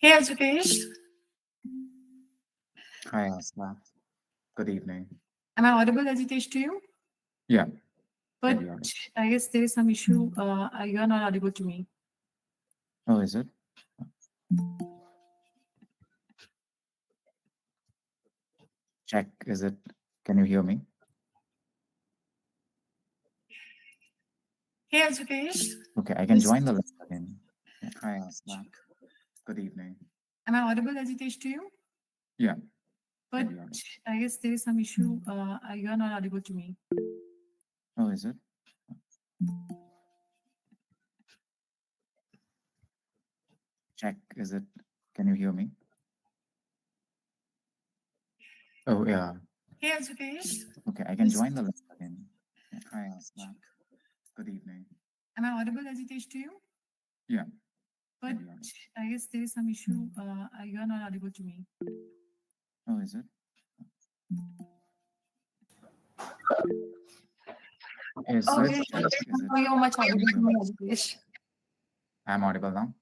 Hey, Ajitesh. Hi, Asma. Good evening. Am I audible, Ajitesh, to you? Yeah, But very honest. I guess there is some issue. You're not audible to me. Oh, is it? Check. Is it? Can you hear me? Hey, Ajitesh. Okay, I can This, join the list again. Hi, Asma. Good evening. Am I audible, Ajitesh, to you? Yeah, But can you hear me? I guess there is some issue. You are not audible to me. Oh, is it? Check. Is it? Can you hear me? Oh, yeah. Hey, Ajitesh. Okay, I can join the link again. Yeah. Hi, Asma. Good evening. Am I audible, Ajitesh, to you? Yeah, But can you hear me? I guess there is some issue. You are not audible to me. Oh, is it? Is Okay. it? Check. Is it? You're much Can audible you to hear me, me? Ajitesh. I'm audible now?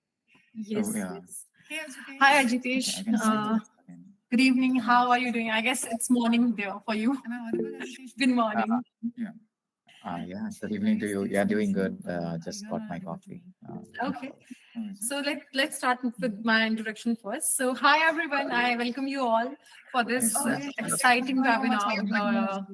Yes. Oh, yeah. Yes. Hey, Ajitesh. Okay, Hi, I Ajitesh. can join the link again. Good evening. Hi, How are Asma. you doing? I guess it's morning there for you. Am I audible, Ajitesh? Good morning. Yeah. Yeah. Good evening to you. Yeah, doing good. Just got my coffee. Okay. Oh, is it? So let's start with my introduction first. So hi everyone, I welcome you all for this Is it? exciting webinar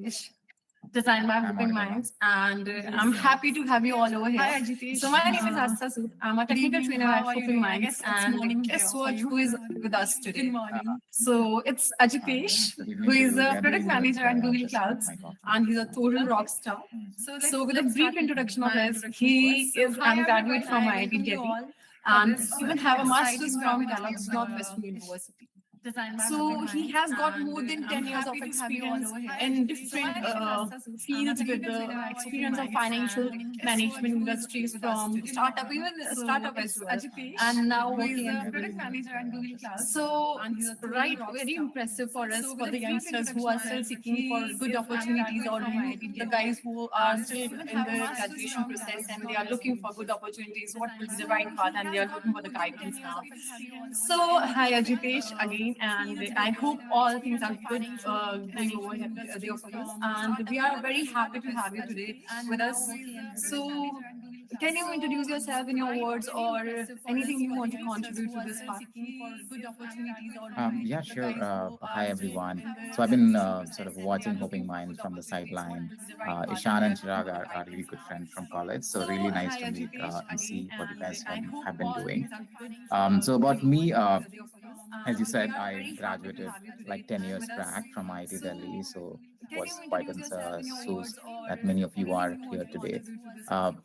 designed by I'm Hoping audible now? Minds, and I'm happy to have you all over here. Hi, Ajitesh. So my name is Asta Sood. I'm a technical evening. trainer How at are you Hoping doing? I Minds, guess it's and morning guess there for what? you. Who is with us today? Good morning. So it's Ajitesh, Good who evening to is you. a Yeah, product doing good. manager at Google Just got Clouds, my coffee. and he's a total Okay. rock star. So So with a let's brief start introduction of my his, introduction he first. So is hi an graduate everyone, from I IIT welcome you Delhi, all and for this even have a master's exciting from webinar Kellogg's Northwestern University. designed by So Hoping he Minds, has got and more than I'm 10 years of happy to have you all experience over here. in So my different name is Asta Sood. I'm a fields with technical the trainer at Hoping experience of Minds, financial and guess management what? Who is industries with us from today? startup, even So startup as it's well. Ajitesh, And now who is working in a product Google. manager at Google Clouds, So, and he's a total right, rock very star. impressive for us, So for with the a brief youngsters who introduction are of still him, seeking for he good is an opportunities, graduate or from IIT the Delhi, guys who are and still even in have a the master's graduation from process Kellogg's and they are looking for good opportunities. What will be the So right path, he and they has are got looking for the more than 10 guidance years now. of experience So, in hi different Ajitesh again, and fields I with hope the all things experience are of good financial going over management there industries for you. from And startup, we are even very a happy startup to as have you well. today And with now us. working in product So, manager at Google can Clouds. you introduce So yourself in your right, words, very or impressive for us anything you for the want to youngsters contribute who to are this still part? seeking for good opportunities, or Yeah, the sure. guys who Hi, are still everyone. in the So I've been graduation sort of process and they watching are Hoping looking for Minds good from the opportunities. What sideline. will be the right path, and Ishan they and are looking Chirag for the are really guidance good now. friends from college. So So really nice hi to meet Ajitesh and see again, what you and guys I hope have been all doing. things are good So about going me, over here for you. as you And we said, are I very happy to graduated have you today like 10 years with us. back from IIT Delhi. So So it can you was quite introduce yourself in your so words, or that many of you anything are you want here to today. contribute to this Uh, part?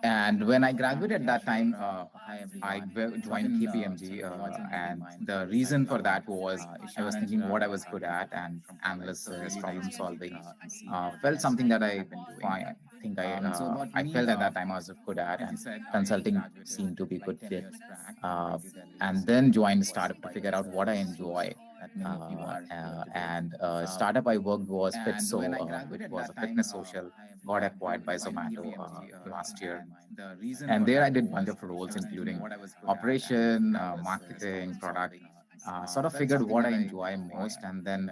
and when I graduated that time, Hi I everyone. joined KPMG, and the reason for that was I was thinking what I was good at, and analysis, problem solving, felt something that I think I felt at that time I was good at, and consulting seemed to be a good fit. Uh, and then joined startup to figure out what I enjoy. And startup I worked was Fitso, which was a fitness social, got acquired by Zomato last year. And there I did bunch of roles, including operation, marketing, product. Sort of figured what I enjoy most, and then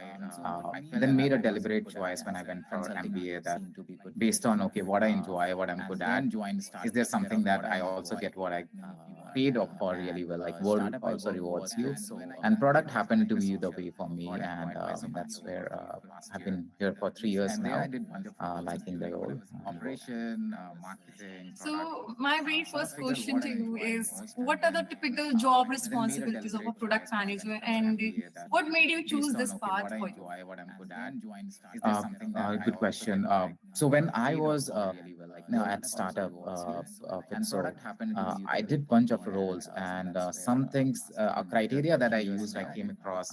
made a deliberate choice when I went for MBA that based on okay what I enjoy, what I'm good at, is there something that I also get what I paid off for really well, like world also rewards you, and product happened to be the way for me, and that's where I've been here for 3 years now, liking the role. Operation, marketing, So, my very first question to you is, what are the typical job responsibilities of a product manager, and what made you choose this path for you? Good question. So when I was at startup, Fitso, I did bunch of roles, and some things, a criteria that I used, I came across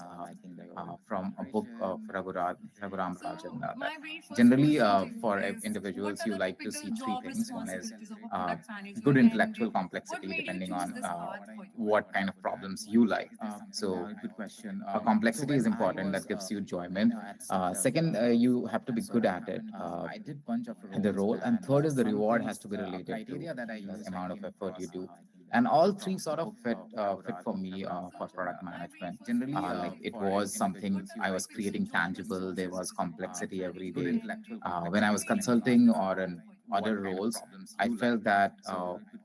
from a book of Raghuram Rajan. That My very first generally, question to for you is, individuals, what you are the like to see typical three job things. One is responsibilities of a uh, product manager, good and intellectual what complexity, made you depending choose on this path for you? what kind of problems you like. So, good question. Complexity is important. That gives you enjoyment. Second, you have to be good at it. The role, and third is the reward has to be related to the amount of effort you do, and all three sort of fit for me for product management. Like it was something I was creating tangible. There was complexity every day when I was consulting or in other roles, I felt that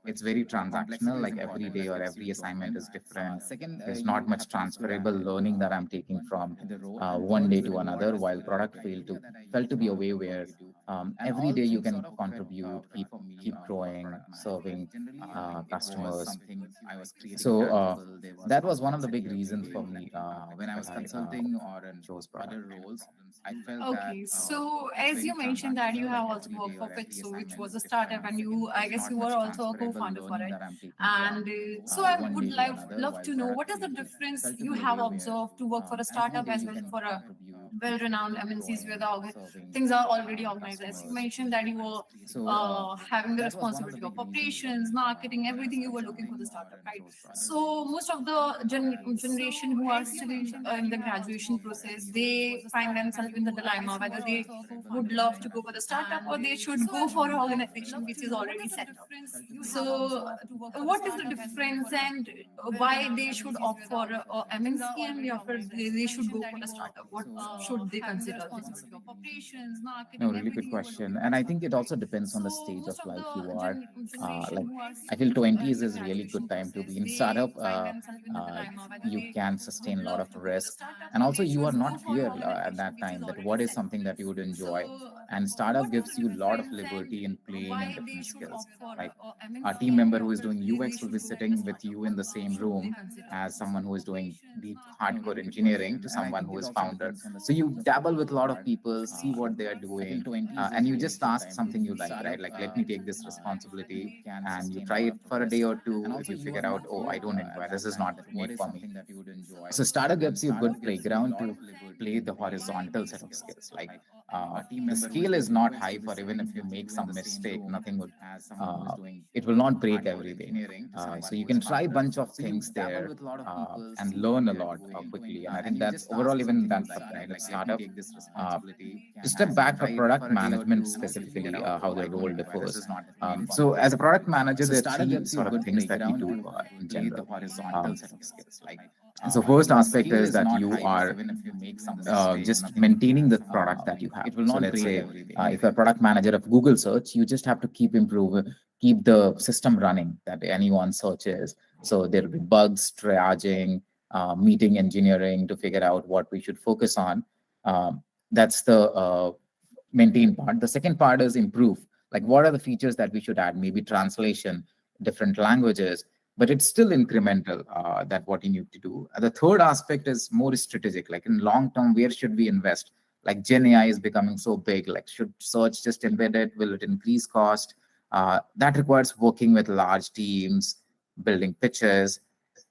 it's very transactional, like every day or every assignment is different. There's not much transferable learning that I'm taking from one day to another, while product felt to be a way where every day you can contribute, keep growing, serving customers. So that was one of the big reasons for me that I chose product. Okay, so as you mentioned that you have also worked for Fitso, which was a startup, and I guess you were also a co-founder for it. And so I would love to know what is the difference you have observed to work for a startup as well for a well-renowned MNCs where things are already organized. As you mentioned that you were having the responsibility of operations, marketing, everything you were looking for the startup, right? So most of the generation who are still in the graduation process, they find themselves in the dilemma whether they would love to go for the startup or they should go for an organization which is already set up. So what is the difference and why they should opt for a MNC and after they should go for a startup? What should they consider? Operations, No, marketing, really good everything you were question. looking for And the I think startup, it right? also depends on the So stage of most of life the you are. generation Like, who are I still feel 20s in the is really graduation good time to process, be in they startup. find themselves in the Uh, dilemma whether you they can would sustain a lot love of to go for the risk. startup And or also, they you are should go not for an clear at organization that which is time that already what is set up. something that you would enjoy. So, And startup what is gives the you a lot of difference and liberty in playing in why they different should skills. opt for Like, a a MNC team and member who is after doing they UX will should be go for the sitting with startup? you What in the same should they room consider? as someone who is doing Operations, deep marketing, hardcore everything you were engineering looking to for the someone who startup, is right? founder. So you So, dabble with a lot of people, this see what was they are doing, the and you time just to ask be something you in like, right? startup Like, let me find take this themselves in the dilemma whether responsibility, they and you would try love it to go for for a the day or startup two. or If they you should figure go out, oh, for I don't a enjoy this, is MNC not and made for me. so So startup gives you a good what is the playground to difference play and the why horizontal they set of should opt skills. for Like, a MNC the and scale is not high for even if you make some mistake, nothing would it will not break everything. So you can try a bunch of things there and learn a lot quickly. And I think that's overall even that's the point of startup. Uh, to step back for product management specifically, how the role differs. So as a product manager, there are three sort of things that we do in general. Um, so first aspect is that you are just maintaining the product that you have. So let's say if you're a product manager of Google search, you just have to keep improving, keep the system running that anyone searches. So there'll be bugs, triaging, meeting engineering to figure out what we should focus on. That's the maintain part. The second part is improve. Like, what are the features that we should add? Maybe translation, different languages, but it's still incremental. That what you need to do. The third aspect is more strategic. Like in long term, where should we invest? Like Gen AI is becoming so big. Like, should search just embed it? Will it increase cost? That requires working with large teams, building pitches,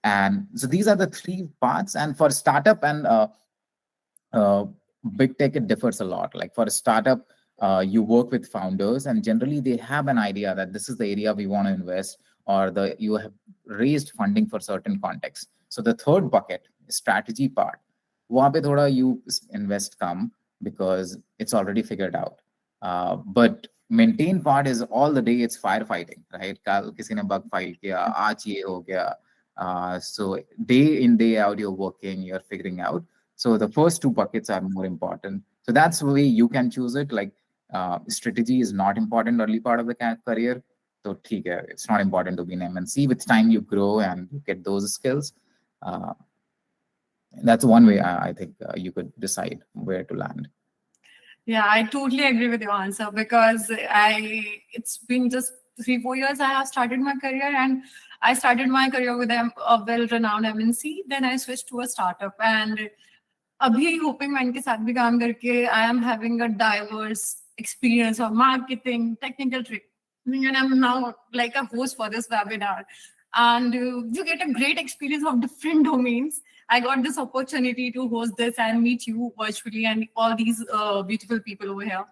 and so these are the three parts. And for startup and uh, big tech, it differs a lot. Like for a startup, you work with founders and generally they have an idea that this is the area we want to invest, or you have raised funding for certain contexts. So the third bucket, strategy part, वहाँ पे थोड़ा you invest come because it's already figured out. But maintain part is all the day, it's firefighting, right? कल किसी ने bug file किया, आज ये हो गया. So day in, day out, you're working, you're figuring out. So the first two buckets are more important. So that's the way you can choose it. Like strategy is not important early part of the career. So ठीक है, it's not important to be an MNC. With time, you grow and you get those skills. That's one way I think you could decide where to land. Yeah, I totally agree with your answer because it's been just 3-4 years I have started my career and I started my career with a well-renowned MNC. Then I switched to a startup and अभी hoping मैं इनके साथ भी काम करके I am having a diverse experience of marketing, technical trick, and I'm now like a host for this webinar. And you get a great experience of different domains. I got this opportunity to host this and meet you virtually and all these beautiful people over here.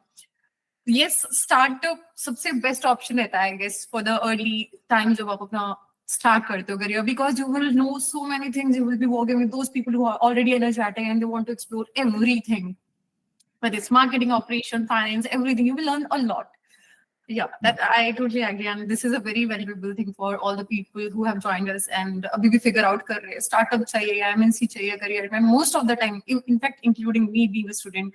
Yes, startup सबसे best option रहता है I guess for the early times जब आप अपना start करते हो career because you will know so many things. You will be working with those people who are already energetic and they want to explore everything, whether it's marketing, operation, finance, everything. You will learn a lot. Yeah, that I totally agree, and this is a very valuable thing for all the people who have joined us and अभी भी figure out कर रहे हैं startup चाहिए या MNC चाहिए career में. Most of the time, in fact, including me being a student,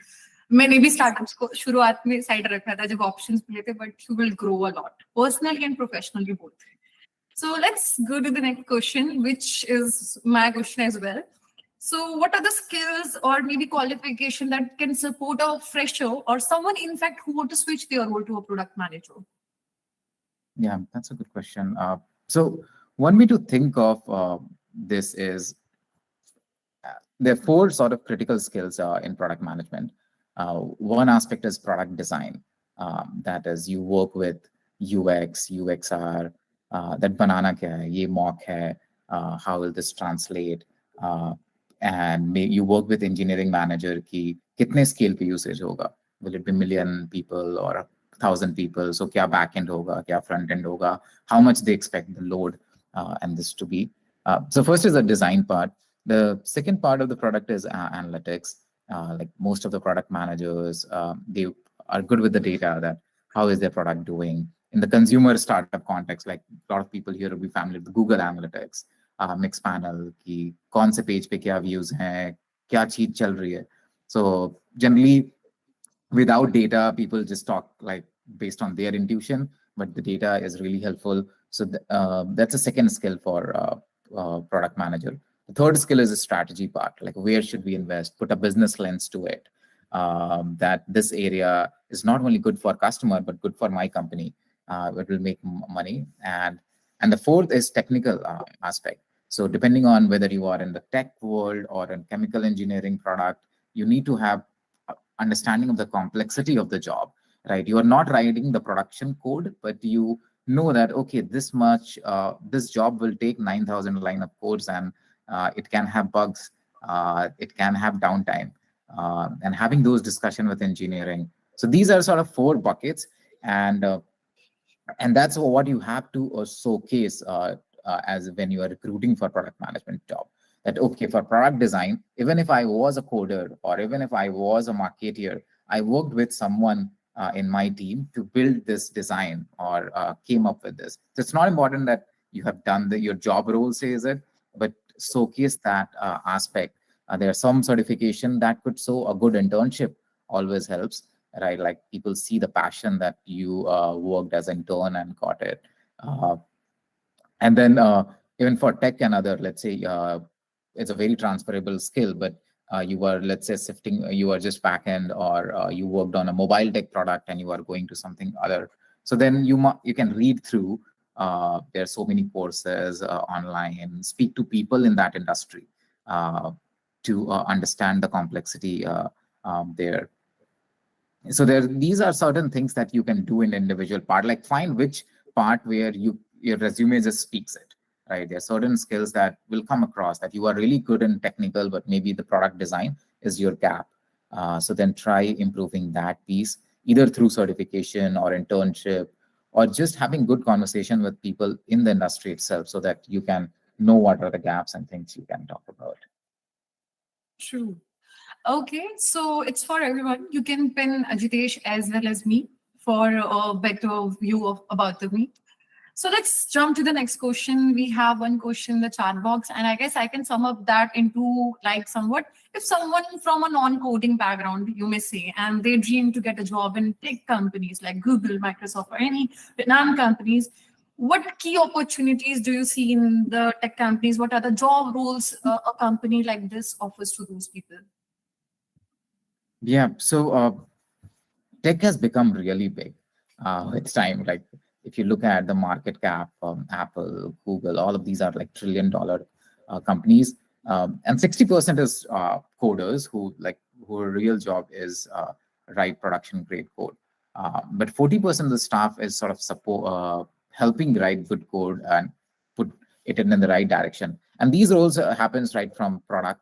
मैंने भी स्टार्टअप्स को शुरुआत में साइड रखा था जब ऑप्शंस मिले थे, but you will grow a lot personally and professionally both. So let's go to the next question, which is my question as well. So what are the skills or maybe qualification that can support a fresher or someone in fact who want to switch their role to a product manager? Yeah, that's a good question. So one way to think of this is there are four sort of critical skills in product management. One aspect is product design. That is, you work with UX, UXR, that banana kya hai, ye mock hai, how will this translate? And you work with engineering manager ki kitne scale pe usage hoga? Will it be million people or 1,000 people? So kya backend hoga, kya front end hoga? How much they expect the load and this to be? So first is the design part. The second part of the product is analytics. Like most of the product managers, they are good with the data that how is their product doing. In the consumer startup context, like a lot of people here will be familiar with Google Analytics, Mixpanel, ki kaun se page pe kya views hain, kya cheez chal rahi hai. So generally, without data, people just talk like based on their intuition, but the data is really helpful. So that's a second skill for product manager. The third skill is the strategy part, like where should we invest, put a business lens to it. That this area is not only good for customer, but good for my company. It will make money. And the fourth is technical aspect. So depending on whether you are in the tech world or in chemical engineering product, you need to have understanding of the complexity of the job, right? You are not writing the production code, but you know that, okay, this much, this job will take 9,000 line of codes, and it can have bugs, it can have downtime, and having those discussion with engineering. So these are sort of four buckets, and that's what you have to showcase as when you are recruiting for product management job. That okay, for product design, even if I was a coder or even if I was a marketeer, I worked with someone in my team to build this design or came up with this. So it's not important that you have done your job role says it, but showcase that aspect. There's some certification that could show a good internship always helps, right? Like people see the passion that you worked as intern and got it. And then even for tech and other, let's say it's a very transferable skill, but you were, let's say, shifting, you are just backend, or you worked on a mobile tech product and you are going to something other. So then you can read through. There are so many courses online, speak to people in that industry to understand the complexity there. So these are certain things that you can do in individual part, like find which part where your resume just speaks it, right? There are certain skills that will come across that you are really good in technical, but maybe the product design is your gap. So then try improving that piece, either through certification or internship, or just having good conversation with people in the industry itself, so that you can know what are the gaps and things you can talk about. True. Okay, so it's for everyone. You can pin Ajitesh as well as me for a better view of about the meet. So let's jump to the next question. We have one question in the chat box, and I guess I can sum up that into like somewhat. If someone from a non-coding background, you may say, and they dream to get a job in tech companies like Google, Microsoft, or any renowned companies, what key opportunities do you see in the tech companies? What are the job roles a company like this offers to those people? Yeah, so tech has become really big with time. Like if you look at the market cap, Apple, Google, all of these are like $1 trillion companies, and 60% is coders who real job is write production grade code, but 40% of the staff is sort of support helping write good code and put it in the right direction. And these roles happens right from product.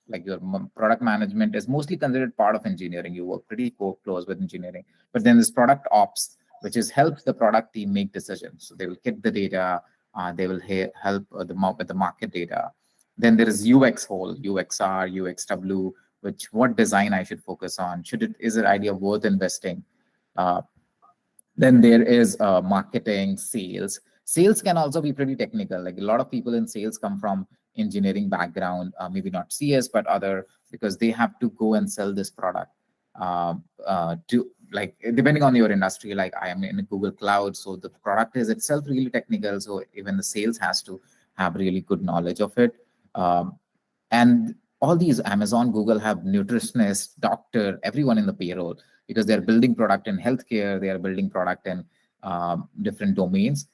Like your product management is mostly considered part of engineering. You work pretty close with engineering, but then this product ops, which is helps the product team make decisions. So they will get the data, they will help with the market data. Then there is UX whole, UXR, UXW, which what design I should focus on. Is it idea worth investing? Then there is marketing, sales. Sales can also be pretty technical. Like a lot of people in sales come from engineering background, maybe not CS, but other, because they have to go and sell this product. to like depending on your industry. Like I am in Google Cloud, so the product is itself really technical. So even the sales has to have really good knowledge of it. And all these Amazon, Google have nutritionist, doctor, everyone in the payroll because they're building product in healthcare, they are building product in different domains.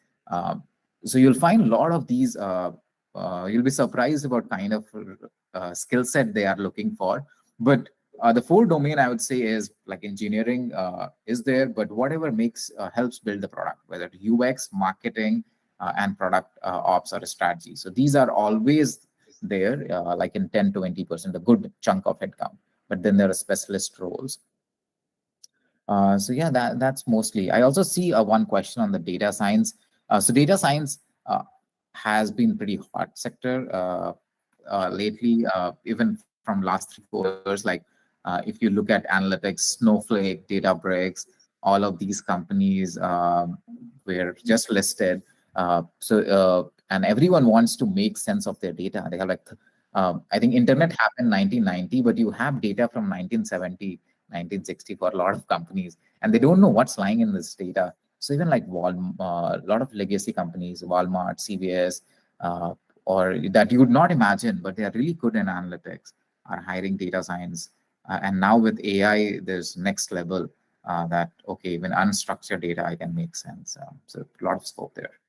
So you'll find a lot of these. You'll be surprised about kind of skill set they are looking for. But the full domain, I would say, is like engineering is there, but whatever makes helps build the product, whether it's UX, marketing, and product ops or strategy. So these are always there, like in 10-20%, a good chunk of headcount. But then there are specialist roles. So yeah, that's mostly. I also see one question on the data science. So data science has been pretty hot sector lately, even from last 3-4 years. Like if you look at analytics, Snowflake, Databricks, all of these companies were just listed. And everyone wants to make sense of their data. They have like, I think internet happened 1990, but you have data from 1970, 1960 for a lot of companies, and they don't know what's lying in this data. So even like a lot of legacy companies, Walmart, CVS, or that you would not imagine, but they are really good in analytics, are hiring data science. And now with AI, there's next level that, okay, even unstructured data, I can make sense. So a lot of scope there.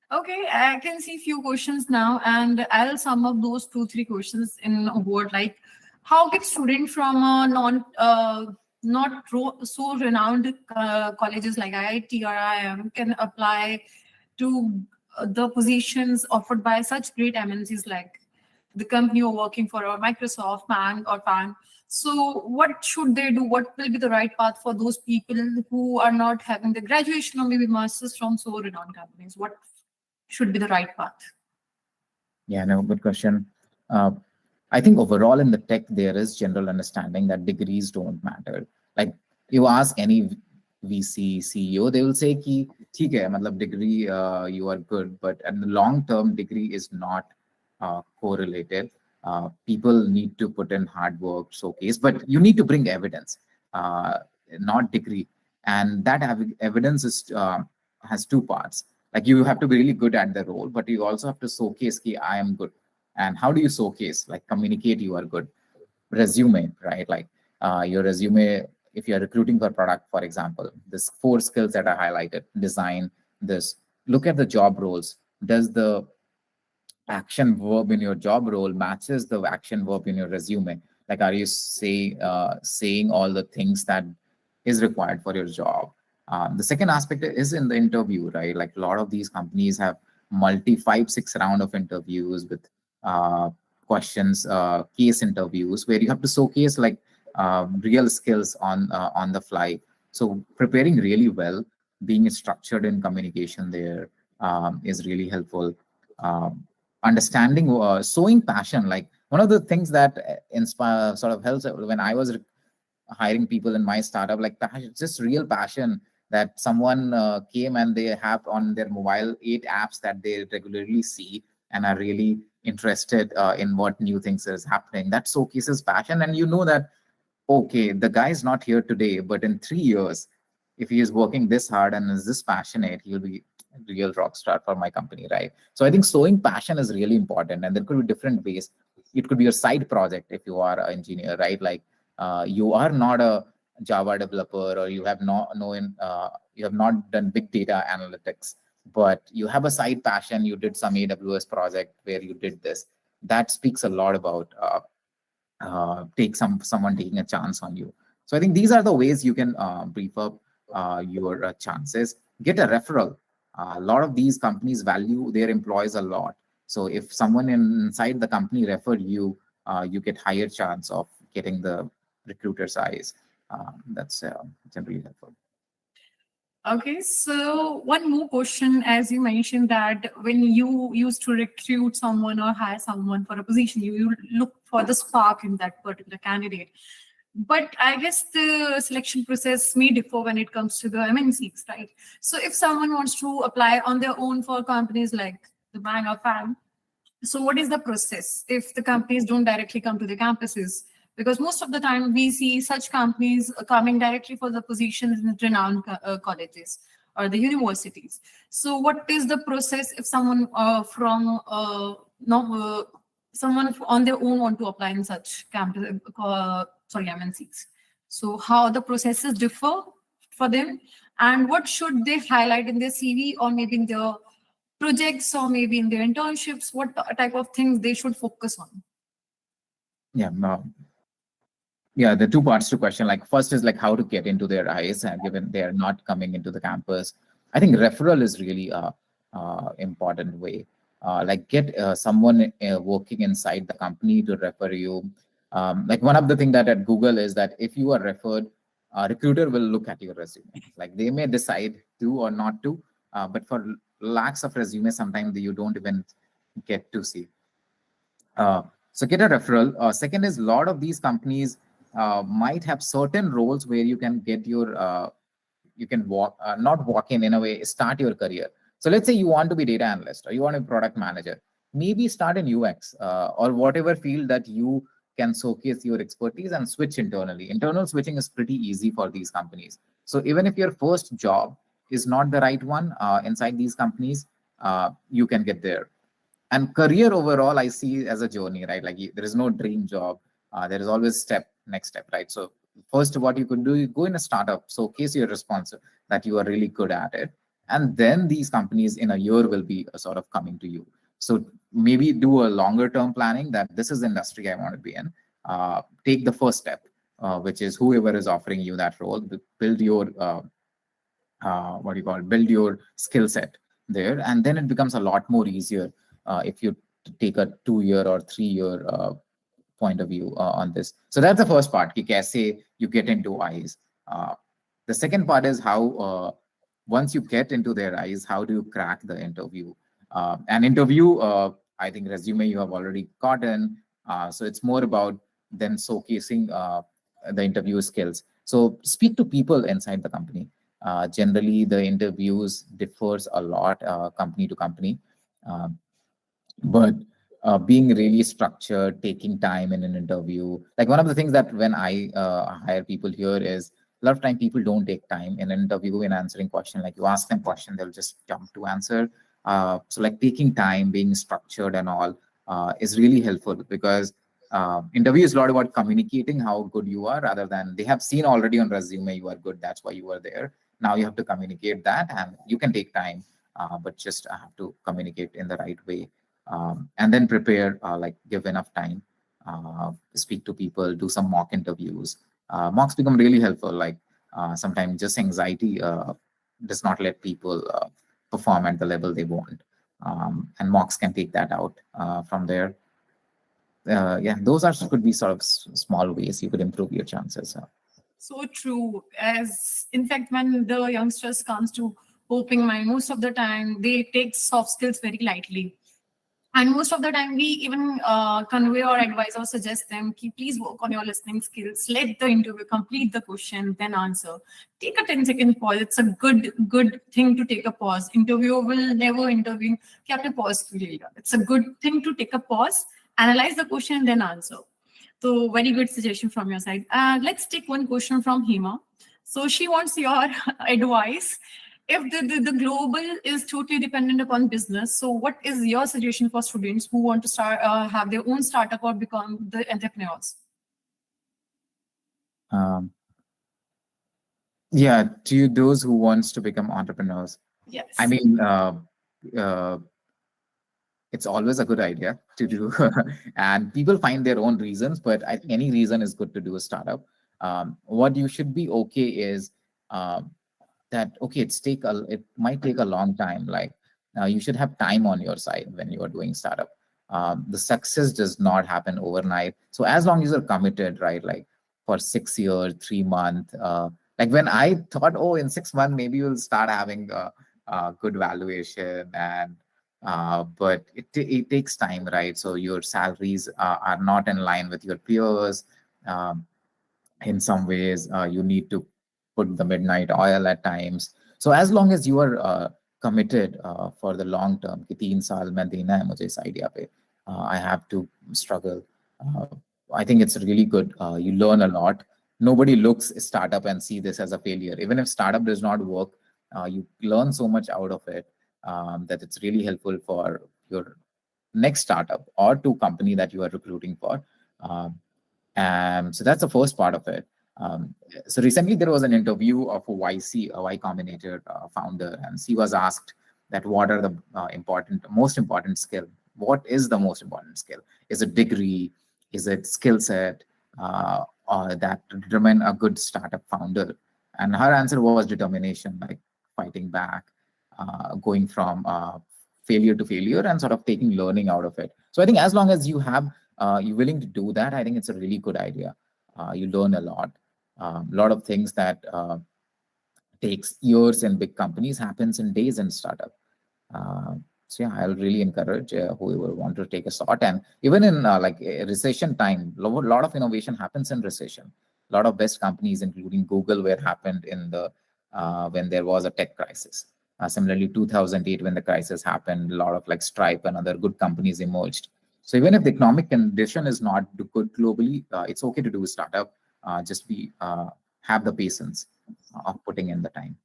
Okay, I can see few questions now, and I'll sum up those 2-3 questions in a word. Like, how can student from so renowned colleges like IIT or IIM can apply to the positions offered by such great MNCs like the company you're working for, or Microsoft, Bank, or Pan? So, what should they do? What will be the right path for those people who are not having the graduation or maybe masters from so renowned companies? What should be the right path? Yeah, no, good question. I think overall in the tech, there is general understanding that degrees don't matter. Like you ask any VC CEO, they will say ki, theek hai, matlab degree, you are good, but in the long term, degree is not correlated. People need to put in hard work, showcase, but you need to bring evidence, not degree. And that evidence is has two parts. Like you have to be really good at the role, but you also have to showcase ki I am good. And how do you showcase? Like communicate you are good. Resume, right? Like your resume, if you're recruiting for product, for example, this 4 skills that I highlighted, design this, look at the job roles. Does the action verb in your job role matches the action verb in your resume? Like, are you saying all the things that is required for your job? The second aspect is in the interview, right? Like a lot of these companies have multi 5-6 round of interviews with questions, case interviews where you have to showcase like real skills on the fly. So preparing really well, being structured in communication there is really helpful. Understanding, showing passion. Like one of the things that inspire sort of helps when I was hiring people in my startup, like passion, just real passion that someone came and they have on their mobile 8 apps that they regularly see and are really interested in what new things is happening. That showcases passion, and you know that okay, the guy is not here today, but in 3 years, if he is working this hard and is this passionate, he'll be a real rock star for my company, right? So I think showing passion is really important, and there could be different ways. It could be a side project if you are an engineer, right? Like you are not a Java developer, or you have you have not done big data analytics, but you have a side passion. You did some AWS project where you did this. That speaks a lot about someone taking a chance on you. So I think these are the ways you can brief up your chances. Get a referral. A lot of these companies value their employees a lot. So if someone inside the company referred you, you get higher chance of getting the recruiter's eyes. That's generally helpful. Okay, so one more question. As you mentioned that when you used to recruit someone or hire someone for a position, you look for the spark in that particular candidate. But I guess the selection process may differ when it comes to the MNCs, right? So if someone wants to apply on their own for companies like the bank or FAM, so what is the process if the companies don't directly come to the campuses? Because most of the time we see such companies coming directly for the positions in renowned colleges or the universities. So what is the process if someone from no someone on their own want to apply in such campus sorry MNCs? So how the processes differ for them, and what should they highlight in their CV or maybe in their projects or maybe in their internships? What type of things they should focus on? Yeah, no, yeah, the two parts to question. Like first is like how to get into their eyes, given they are not coming into the campus. I think referral is really a important way. Like get someone working inside the company to refer you. Like one of the thing that at Google is that if you are referred, a recruiter will look at your resume. Like they may decide to or not to, but for lakhs of resumes, sometimes you don't even get to see. So get a referral. Second is a lot of these companies might have certain roles where you can get your you can walk not walk in a way start your career. So let's say you want to be data analyst or you want to be product manager. Maybe start in UX or whatever field that you can showcase your expertise and switch internally. Internal switching is pretty easy for these companies. So even if your first job is not the right one inside these companies, you can get there. And career overall I see as a journey, right? Like there is no dream job. There is always next step, right? So first what you could do, you go in a startup, showcase your response that you are really good at it, and then these companies in a year will be sort of coming to you. So maybe do a longer term planning that this is the industry I want to be in. Take the first step, which is whoever is offering you that role, build your what do you call it, build your skill set there, and then it becomes a lot more easier if you take a 2 year or 3 year point of view on this. So that's the first part, ki kaise you get into eyes. The second part is how once you get into their eyes, how do you crack the interview? An interview, I think resume you have already gotten, so it's more about then showcasing the interview skills. So speak to people inside the company. Generally, the interviews differs a lot company to company. Um, but being really structured, taking time in an interview. Like one of the things that when I hire people here is a lot of time people don't take time in an interview in answering question. Like you ask them question, they'll just jump to answer. So like taking time, being structured and all is really helpful, because interview is a lot about communicating how good you are, rather than they have seen already on resume you are good, that's why you are there. Now you have to communicate that, and you can take time, but just have to communicate in the right way. And then prepare, like give enough time, speak to people, do some mock interviews. Mocks become really helpful. Like sometimes just anxiety does not let people perform at the level they want. And mocks can take that out from there. Yeah, those are could be sort of small ways you could improve your chances. So true. As in fact, when the youngsters comes to opening mind, most of the time they take soft skills very lightly. And most of the time, we even convey or advise or suggest them, ki, please work on your listening skills. Let the interview complete the question, then answer. Take a 10-second pause. It's a good thing to take a pause. Interviewer will never intervene. कि आपने pause क्यों लिया? It's a good thing to take a pause, analyze the question, then answer. So very good suggestion from your side. Let's take one question from Hema. So she wants your advice. If the global is totally dependent upon business, so what is your suggestion for students who want to start have their own startup or become the entrepreneurs? Yeah, to those who wants to become entrepreneurs, Yes. I mean, it's always a good idea to do, and people find their own reasons. But I think any reason is good to do a startup. What you should be okay is that okay, it might take a long time. Like you should have time on your side when you are doing startup. The success does not happen overnight. So as long as you're committed, right? Like for 6 years, 3 months. Like when I thought, oh, in 6 months maybe you'll start having a good valuation, and but it takes time, right? So your salaries are not in line with your peers. Um, in some ways, you need to put the midnight oil at times. So as long as you are committed for the long term, कि 3 साल मैं देना है मुझे इस idea पे, I have to struggle. I think it's really good. You learn a lot. Nobody looks a startup and see this as a failure. Even if startup does not work, you learn so much out of it that it's really helpful for your next startup or to company that you are recruiting for. Um, and so that's the first part of it. So recently there was an interview of a YC, a Y Combinator founder, and she was asked that what are the most important skill? What is the most important skill? Is it degree? Is it skill set that determine a good startup founder? And her answer was determination, like fighting back, going from failure to failure, and sort of taking learning out of it. So I think as long as you're willing to do that, I think it's a really good idea. You learn a lot. A lot of things that takes years in big companies happens in days in startup. Uh, so yeah, I'll really encourage whoever want to take a shot. And even in like a recession time, lot of innovation happens in recession. A lot of best companies, including Google, were happened in the when there was a tech crisis. Similarly, 2008 when the crisis happened, a lot of like Stripe and other good companies emerged. So even if the economic condition is not good globally, it's okay to do a startup. Just be have the patience of putting in the time.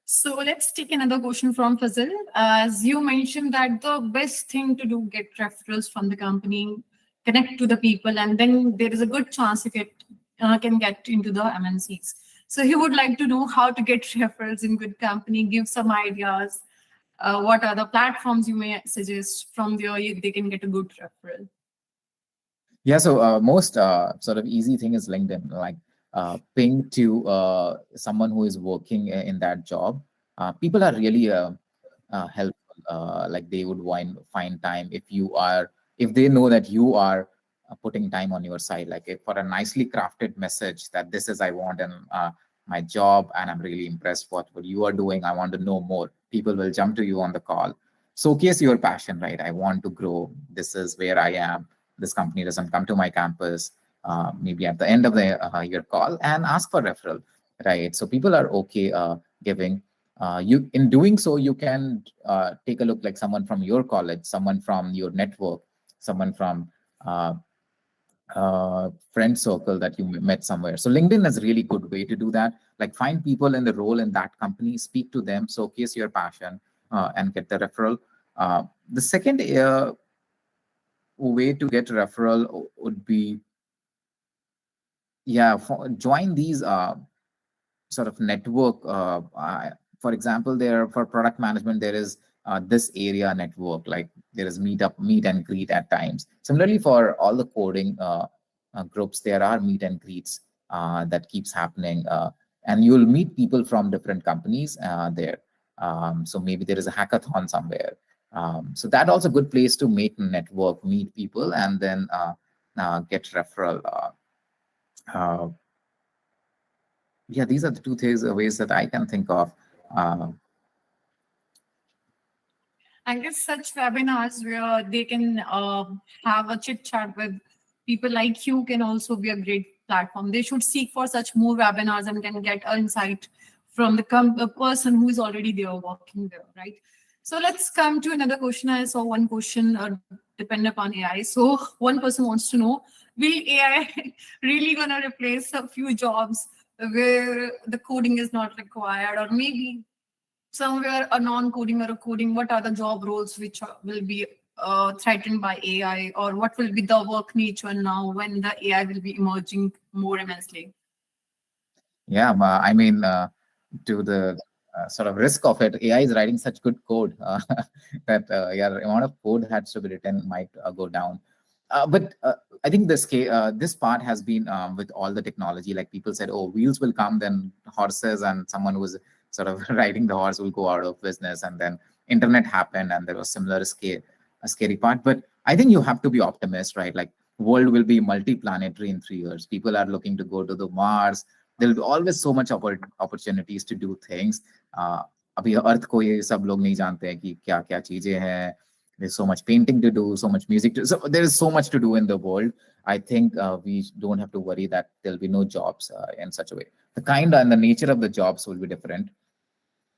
So let's take another question from Fazil. As you mentioned that the best thing to do, get referrals from the company, connect to the people, and then there is a good chance you can get into the MNCs. So he would like to know how to get referrals in good company, give some ideas. What are the platforms you may suggest from there they can get a good referral? Yeah, so most sort of easy thing is LinkedIn. Like ping to someone who is working in that job. People are really helpful. Like they would find time if they know that you are putting time on your side. Like if for a nicely crafted message that this is I want and my job, and I'm really impressed what you are doing. I want to know more. People will jump to you on the call. Showcase your passion, right? I want to grow. This is where I am. This company doesn't come to my campus. Maybe at the end of your call and ask for referral, right? So people are okay giving. You in doing so, you can take a look like someone from your college, someone from your network, someone from friend circle that you met somewhere. So LinkedIn is a really good way to do that. Like find people in the role in that company, speak to them, showcase your passion, and get the referral. The second way to get referral would be, yeah, join these sort of network. For example, there for product management, there is this area network, like there is meet and greet at times. Similarly, for all the coding groups, there are meet and greets that keeps happening. And you'll meet people from different companies there. So maybe there is a hackathon somewhere. So that also a good place to make network, meet people, and then get referral. Uh, yeah, these are the two things, ways that I can think of. I guess such webinars where they can have a chit chat with people like you can also be a great platform. They should seek for such more webinars and can get insight from the person who is already there working there, right? So let's come to another question. I saw one question depend upon AI. So one person wants to know, will AI really gonna replace a few jobs where the coding is not required, or maybe somewhere a non-coding or a coding? What are the job roles which will be threatened by AI, or what will be the work nature now when the AI will be emerging more immensely? Yeah, I mean, to the sort of risk of it, AI is writing such good code that yeah, the amount of code has to be written might go down. But I think this part has been with all the technology. Like people said, oh, wheels will come, then horses, and someone who was sort of riding the horse will go out of business. And then internet happened, and there was a scary part. But I think you have to be optimist, right? Like world will be multi-planetary in 3 years. People are looking to go to the Mars. There will be always so much opportunities to do things. अभी अर्थ को ये सब लोग नहीं जानते हैं कि क्या क्या चीजें हैं. There's so much painting to do, so much music to. So there is so much to do in the world. I think we don't have to worry that there'll be no jobs in such a way. The kind and the nature of the jobs will be different.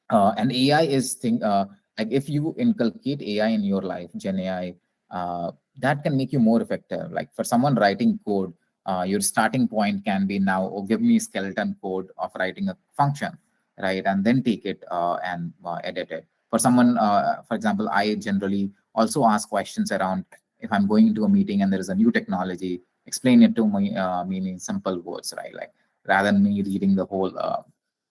And AI is like if you inculcate AI in your life, Gen AI, that can make you more effective. Like for someone writing code, your starting point can be now, oh, give me skeleton code of writing a function, right? And then take it and edit it. For someone, for example, I generally also ask questions around if I'm going into a meeting and there is a new technology, explain it to me in simple words, right? Like rather than me reading the whole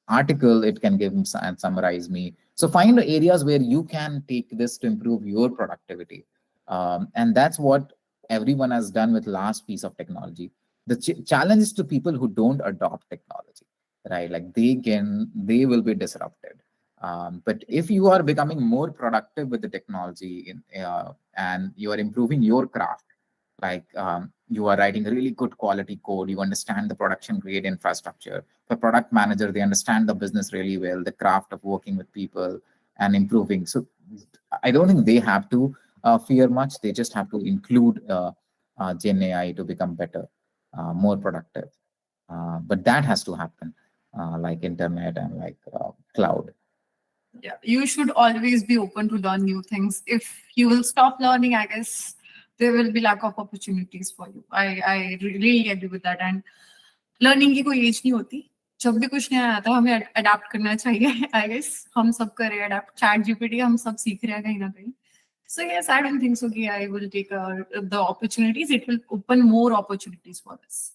article, it can give and summarize me. So find areas where you can take this to improve your productivity. And that's what everyone has done with last piece of technology. The challenge is to people who don't adopt technology, right? Like they will be disrupted. But if you are becoming more productive with the technology and you are improving your craft, like you are writing really good quality code, you understand the production grade infrastructure. For product manager, they understand the business really well, the craft of working with people and improving. So I don't think they have to fear much. They just have to include Gen AI to become better, more productive. But that has to happen, like internet and like cloud. Yeah, you should always be open to learn new things. If you will stop learning, I guess there will be lack of opportunities for you. I really agree with that. And learning की कोई as नहीं होती. जब भी कुछ नया आता है हमें अडाप्ट करना चाहिए. आई गेस हम सब कर रहे हैं अडाप्ट. चैट जीपीटी हम सब सीख रहे हैं कहीं ना कहीं. So yes, I don't think so. I will take the opportunities. It will open more opportunities for us.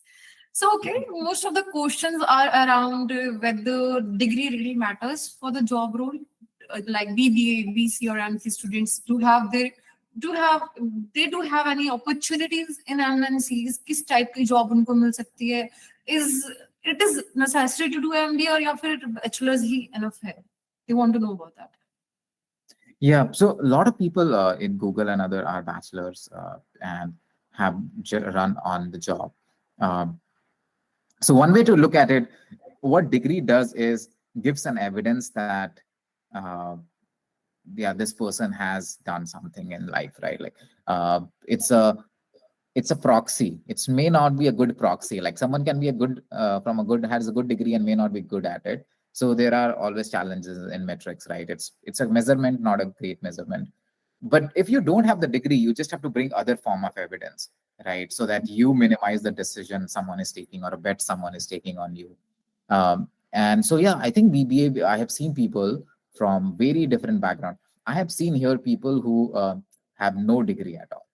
So okay, most of the questions are around whether degree really matters for the job role. Like BBA, BC, or MC students do have they do have any opportunities in MNCs? किस type की job उनको मिल सकती है? Is it is necessary to do MBA or या फिर bachelor's ही enough है? They want to know about that. Yeah, so a lot of people in Google and other are bachelors and have run on the job. Um, so one way to look at it, what degree does is gives an evidence that uh, yeah, this person has done something in life, right? Like it's a proxy. It may not be a good proxy. Like someone can be a good has a good degree and may not be good at it. So there are always challenges in metrics, right? It's a measurement, not a great measurement. But if you don't have the degree, you just have to bring other form of evidence, right? So that you minimize the decision someone is taking or a bet someone is taking on you. And so yeah, I think BBA. I have seen people from very different background. I have seen here people who have no degree at all.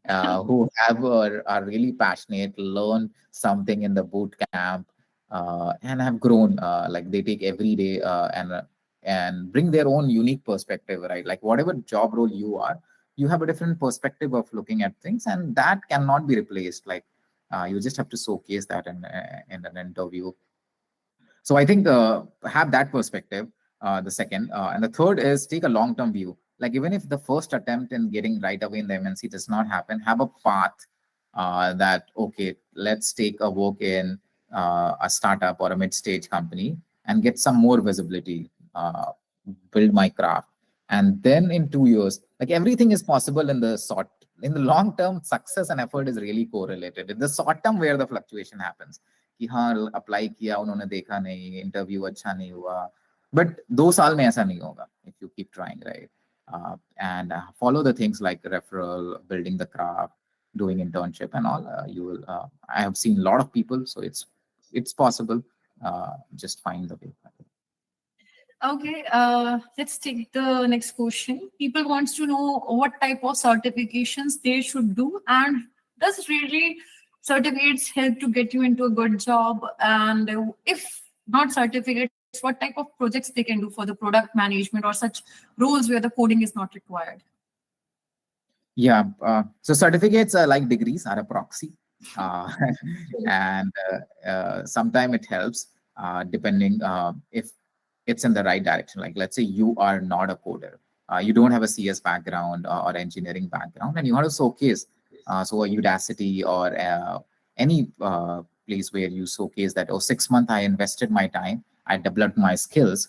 Uh, who have are really passionate, learn something in the boot camp, and have grown. Like they take every day and bring their own unique perspective, right? Like whatever job role you are, you have a different perspective of looking at things, and that cannot be replaced. Like you just have to showcase that in an interview. So I think have that perspective. The second and the third is take a long-term view. Like even if the first attempt in getting right away in the MNC does not happen, have a path that okay, let's take a work in a startup or a mid-stage company and get some more visibility, build my craft, and then in 2 years, like everything is possible in the short. In the long term, success and effort is really correlated. In the short term, where the fluctuation happens. कि हाँ apply किया उन्होंने देखा नहीं interview अच्छा नहीं हुआ but 2 साल में ऐसा नहीं होगा if you keep trying right and follow the things like referral building the craft doing internship and all you will I have seen a lot of people so it's possible just find the way. Okay, let's take the next question. People wants to know what type of certifications they should do, and does really certificates help to get you into a good job? And if not certificates, what type of projects they can do for the product management or such roles where the coding is not required? Yeah, so certificates are like degrees, are a proxy, uh, and sometimes it helps depending if it's in the right direction. Like let's say you are not a coder, you don't have a CS background or engineering background, and you want to showcase so a Udacity or any place where you showcase that 6 months I invested my time, I developed my skills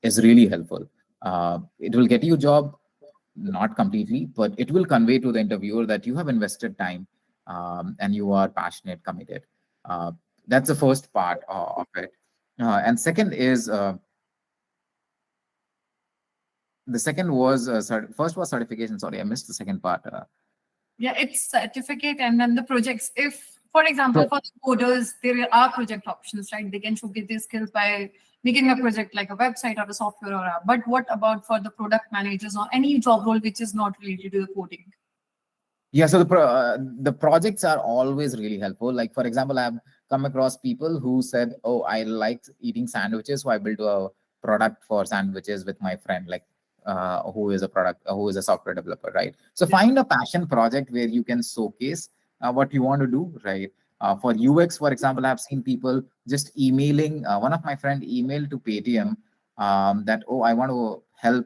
is really helpful. It will get you a job not completely, but it will convey to the interviewer that you have invested time and you are passionate, committed. That's the first part of it. And second is The second was first was certification. Sorry, I missed the second part. Yeah, it's certificate and then the projects. If, for example, So for the coders, there are project options, right? They can showcase their skills by making a project like a website or a software or app. But what about for the product managers or any job role which is not related to the coding? yeah, so the projects are always really helpful. Like for example, I've come across people who said, "Oh, I like eating sandwiches, so I built a product for sandwiches with my friend, like who is a software developer, right?" So Yeah. find a passion project where you can showcase what you want to do, right? For UX, for example, I've seen people just emailing. One of my friend emailed to Paytm that, "Oh, I want to help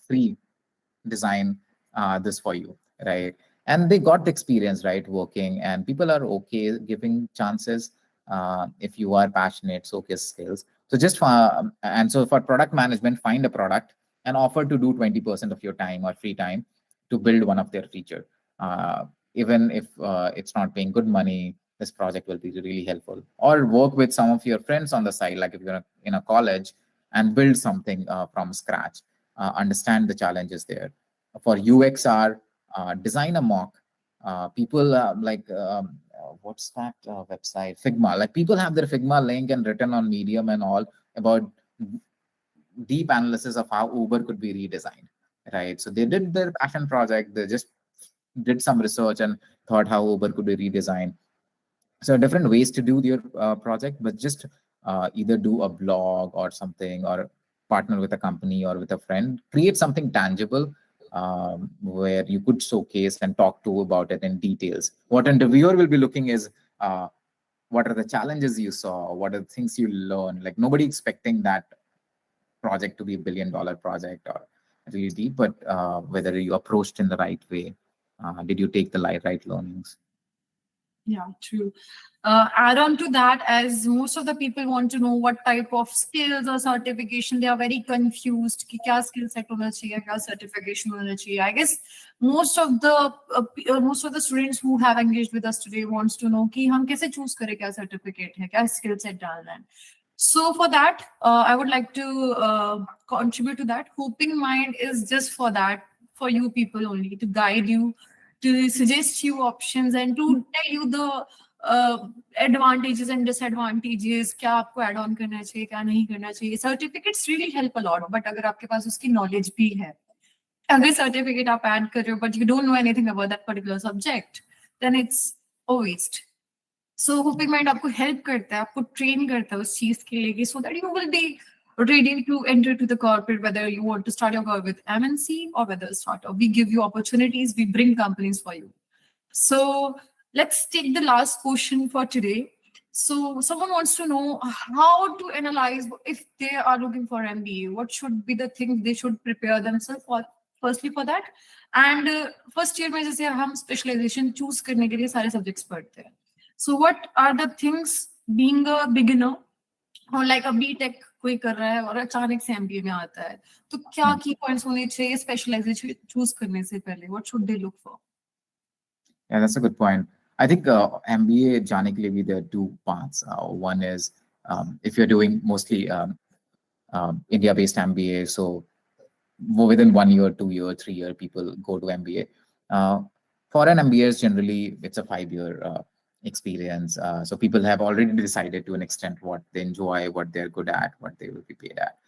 free design this for you," right? And they got the experience, right, working, and people are okay giving chances if you are passionate, showcase skills. So just for and so for product management, find a product and offer to do 20% of your time or free time to build one of their feature. Even if it's not paying good money, this project will be really helpful. Or work with some of your friends on the side, like if you're in a college, and build something from scratch. Understand the challenges there. For UXR, design a mock. People what's that website? Figma. Like people have their Figma link and written on Medium and all about deep analysis of how Uber could be redesigned, right? So they did their passion project. They just did some research and thought how Uber could be redesigned. So different ways to do your project, but just either do a blog or something, or partner with a company or with a friend, create something tangible where you could showcase and talk to about it in details. What interviewer will be looking is what are the challenges you saw, what are the things you learned. Like nobody expecting that project to be $1 billion project or really deep, but whether you approached in the right way, did you take the right learnings. Yeah, true. Add on to that, as most of the people want to know what type of skills or certification, they are very confused कि क्या skill set होना चाहिए, क्या certification होना चाहिए. I guess most of the students who have engaged with us today wants to know कि हम कैसे choose करें क्या certificate है, क्या skill set डालना है. So for that, I would like to contribute to that. Hoping Mind is just for that, for you people only, to guide you, to suggest you options and to tell you the advantages and disadvantages, क्या आपको add on करना चाहिए, क्या नहीं करना चाहिए. Certificates really help a lot, but अगर आपके पास उसकी knowledge भी है, अगर certificate आप add कर रहे हो, but you don't know anything about that particular subject, then it's a waste. So Hoping Mind आपको help करता है, आपको train करता है उस चीज के लिए, so that you will be ready to enter to the corporate, whether you want to start your career with MNC or whether startup. We give you opportunities, we bring companies for you. So let's take the last question for today. So someone wants to know how to analyze if they are looking for MBA. What should be the things they should prepare themselves for? Firstly, for that, and first year में जैसे हम specialization choose करने के लिए सारे subjects पढ़ते हैं. So what are the things being a beginner और like a B.Tech कोई कर रहा है और अचानक से MBA में आता है, तो क्या key points होने चाहिए specialization choose करने से पहले? What should they look for? Yeah, that's a good point. I think MBA जाने के लिए भी there are two paths. One is if you're doing mostly India-based MBA, so within 1 year, 2 year, 3 year, people go to MBA. Foreign MBAs generally it's a 5 year experience. So people have already decided to an extent what they enjoy, what they're good at, what they will be paid at.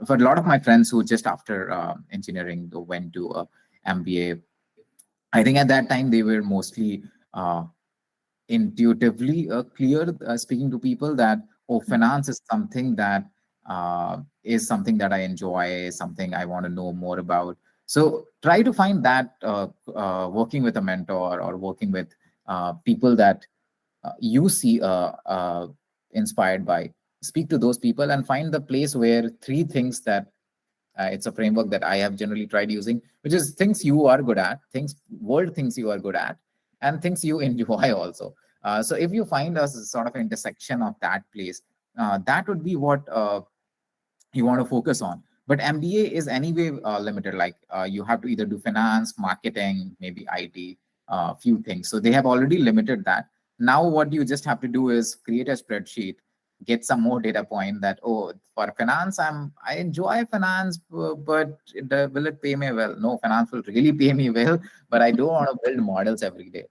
For a lot of my friends who just after engineering went to MBA, I think at that time they were mostly intuitively clear, speaking to people that, oh, finance is something that I enjoy, something I want to know more about. So try to find that working with a mentor or working with people that you see inspired by. Speak to those people and find the place where three things that it's a framework that I have generally tried using, which is things you are good at, things you are good at, and things you enjoy also. So if you find a sort of intersection of that place, that would be what you want to focus on. But MBA is anyway limited. Like you have to either do finance, marketing, maybe IT, few things. So they have already limited that. Now what you just have to do is create a spreadsheet get some more data point that, oh, for finance, I enjoy finance, but will it pay me well? No, finance will really pay me well, but I don't want to build models every day.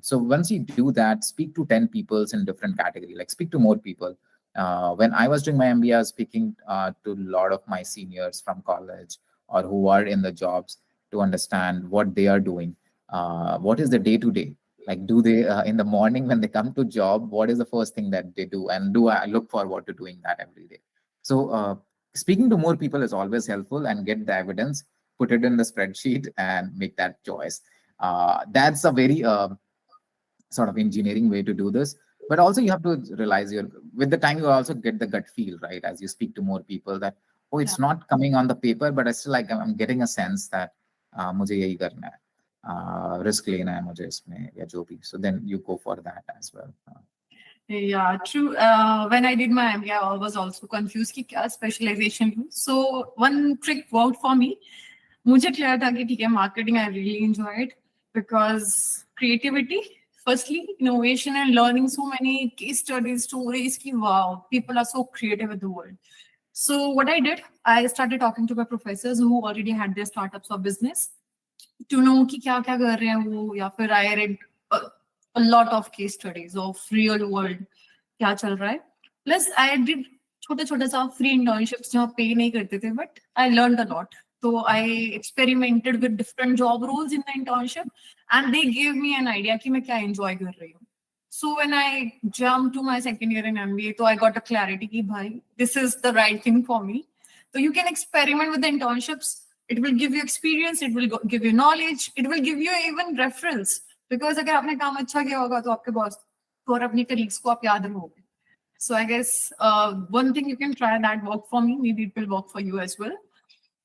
So once you do that, speak to 10 people in different category, like speak to more people. When I was doing my MBA, I was speaking to a lot of my seniors from college or who are in the jobs to understand what they are doing. What is the day to day? Like, do they in the morning when they come to job, what is the first thing that they do, and do I look forward to doing that every day? So speaking to more people is always helpful, and get the evidence, put it in the spreadsheet, and make that choice. That's a very sort of engineering way to do this. But also you have to realize with the time you also get the gut feel, right? As you speak to more people, that, oh, it's not coming on the paper, but I still, like, I'm getting a sense that मुझे यही करना है, risk लेना है मुझे इसमें या जो भी. So then you go for that as well. Yeah, true. When I did my MBA, I was also confused कि क्या specialization लूँ. So one trick worked for me. मुझे clear था कि ठीक है, marketing I really enjoy it because creativity, firstly, innovation and learning so many case studies, stories ki wow, people are so creative in the world. So what I did, I started talking to my professors who already had their startups or business to know कि क्या क्या कर रहे हैं वो, या फिर I read a lot of case studies of real world क्या चल रहा है. Plus I did छोटे छोटे सा free internships जहाँ pay नहीं करते थे, but I learned a lot. So I experimented with different job roles in the internship, and they gave me an idea कि मैं क्या enjoy कर रही हूँ. So when I jumped to my second year in MBA, so I got a clarity कि भाई, this is the right thing for me. So you can experiment with the internships. It will give you experience. It will give you knowledge. It will give you even referrals. Because अगर आपने काम अच्छा किया होगा तो आपके boss और अपने colleagues को आप याद रहोगे. So I guess one thing you can try that worked for me. Maybe it will work for you as well.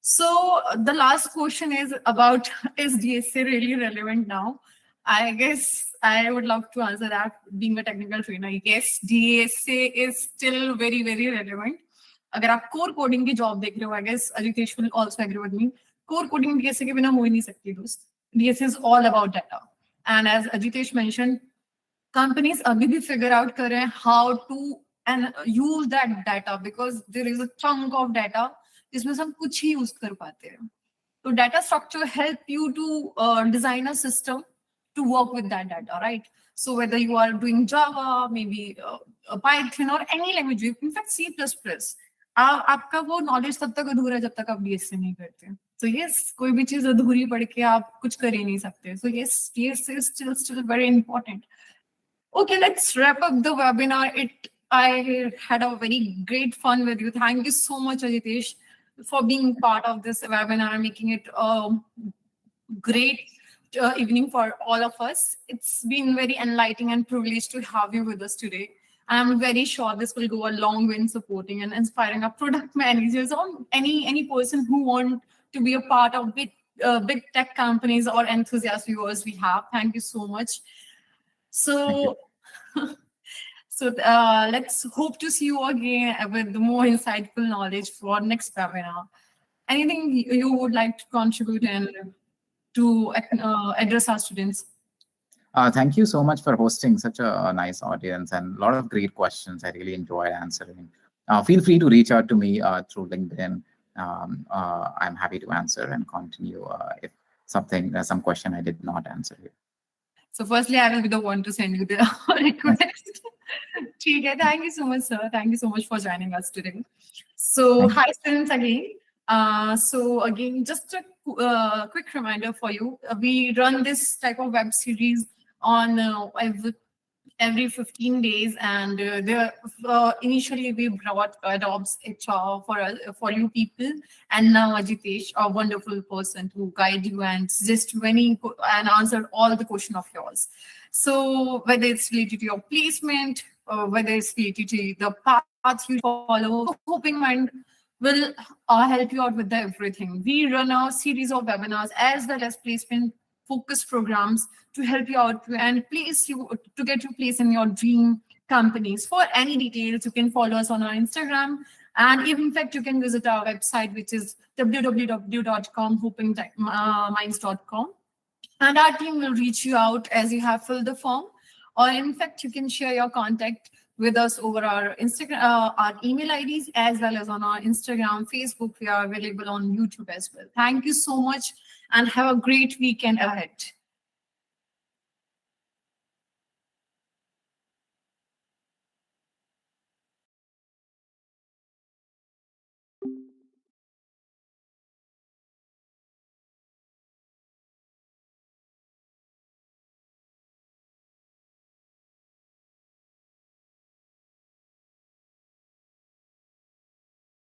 So the last question is about, is DSA really relevant now? I guess I would love to answer that being a technical trainer. Yes, DSA is still very, very relevant. अगर आप core coding की job देख रहे हो, I guess Ajitesh will also agree with me. Core coding DSA के बिना हो ही नहीं सकती दोस्त. DSA is all about data. And as Ajitesh mentioned, companies abhi bhi figure out कर रहे हैं how to and use that data, because there is a chunk of data जिसमें से हम कुछ ही use कर पाते हैं. So data structure help you to design a system to work with that data, right? So whether you are doing Java, maybe Python or any language, in fact C++, आपका वो knowledge तब तक अधूरा है जब तक आप DSA नहीं करते. So yes, कोई भी चीज अधूरी पढ़ के आप कुछ कर ही नहीं सकते. So yes, DSA is still very important. Okay, let's wrap up the webinar. I had a very great fun with you. Thank you so much, Ajitesh, for being part of this webinar, making it a great evening for all of us. It's been very enlightening and privileged to have you with us today. I'm very sure this will go a long way in supporting and inspiring our product managers or any person who want to be a part of big tech companies or enthusiast viewers we have. Thank you so much. So, let's hope to see you again with more insightful knowledge for next webinar. Anything you would like to contribute and to address our students? Thank you so much for hosting such a nice audience and a lot of great questions. I really enjoyed answering. Feel free to reach out to me through LinkedIn. I'm happy to answer and continue if some question I did not answer here. So firstly, I will be the one to send you the request. Okay, thank you so much, sir. Thank you so much for joining us today. So hi, students again. So again, just a quick reminder for you. We run this type of web series on every 15 days, and initially we brought Adobe's HR for you people, and now Ajitesh, a wonderful person to guide you and suggest you and answer all the question of yours. So whether it's related to your placement, or whether it's related to the path you follow, Hoping Mind will help you out with everything. We run a series of webinars as well as placement focus programs to help you out and to get you placed in your dream companies. For any details, you can follow us on our Instagram, and in fact, you can visit our website, which is www.hopingminds.com, and our team will reach you out as you have filled the form, or in fact, you can share your contact with us over our Instagram, our email IDs, as well as on our Instagram, Facebook. We are available on YouTube as well. Thank you so much and have a great weekend ahead.